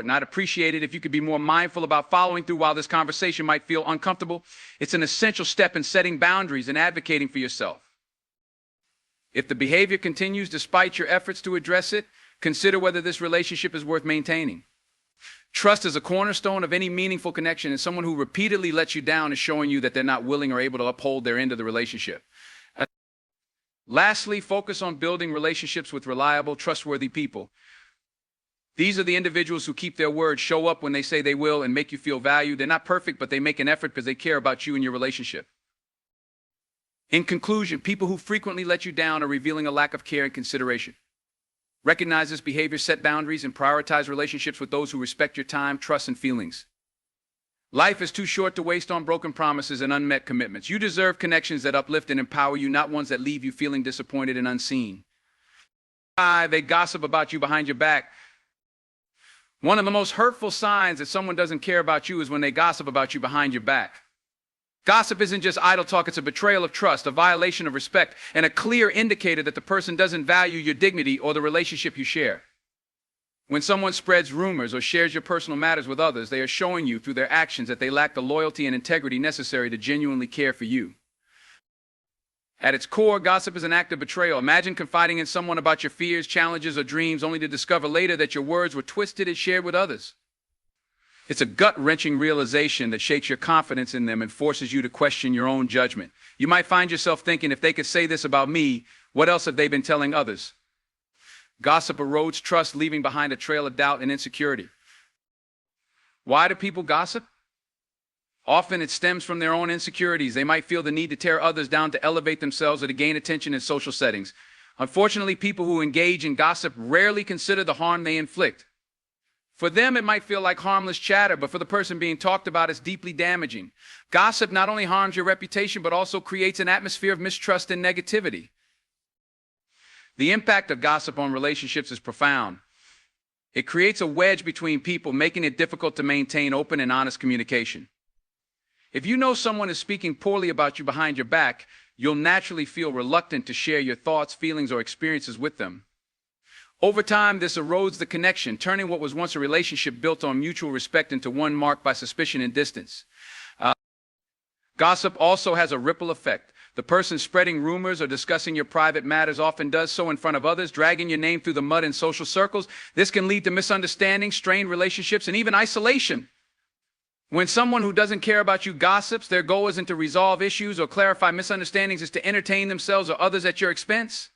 important. I'd appreciate it if you could be more mindful about following through while this conversation might feel uncomfortable. It's an essential step in setting boundaries and advocating for yourself. If the behavior continues despite your efforts to address it, consider whether this relationship is worth maintaining. Trust is a cornerstone of any meaningful connection, and someone who repeatedly lets you down is showing you that they're not willing or able to uphold their end of the relationship. Lastly, focus on building relationships with reliable, trustworthy people. These are the individuals who keep their word, show up when they say they will, and make you feel valued. They're not perfect, but they make an effort because they care about you and your relationship. In conclusion, people who frequently let you down are revealing a lack of care and consideration. Recognize this behavior, set boundaries, and prioritize relationships with those who respect your time, trust, and feelings. Life is too short to waste on broken promises and unmet commitments. You deserve connections that uplift and empower you, not ones that leave you feeling disappointed and unseen. They gossip about you behind your back. One of the most hurtful signs that someone doesn't care about you is when they gossip about you behind your back. Gossip isn't just idle talk, it's a betrayal of trust, a violation of respect, and a clear indicator that the person doesn't value your dignity or the relationship you share. When someone spreads rumors or shares your personal matters with others, they are showing you through their actions that they lack the loyalty and integrity necessary to genuinely care for you. At its core, gossip is an act of betrayal. Imagine confiding in someone about your fears, challenges, or dreams, only to discover later that your words were twisted and shared with others. It's a gut-wrenching realization that shakes your confidence in them and forces you to question your own judgment. You might find yourself thinking, if they could say this about me, what else have they been telling others? Gossip erodes trust, leaving behind a trail of doubt and insecurity. Why do people gossip? Often it stems from their own insecurities. They might feel the need to tear others down to elevate themselves or to gain attention in social settings. Unfortunately, people who engage in gossip rarely consider the harm they inflict. For them, it might feel like harmless chatter, but for the person being talked about, it's deeply damaging. Gossip not only harms your reputation, but also creates an atmosphere of mistrust and negativity. The impact of gossip on relationships is profound. It creates a wedge between people, making it difficult to maintain open and honest communication. If you know someone is speaking poorly about you behind your back, you'll naturally feel reluctant to share your thoughts, feelings, or experiences with them. Over time, this erodes the connection, turning what was once a relationship built on mutual respect into one marked by suspicion and distance. Gossip also has a ripple effect. The person spreading rumors or discussing your private matters often does so in front of others, dragging your name through the mud in social circles. This can lead to misunderstandings, strained relationships, and even isolation. When someone who doesn't care about you gossips, their goal isn't to resolve issues or clarify misunderstandings, it's to entertain themselves or others at your expense.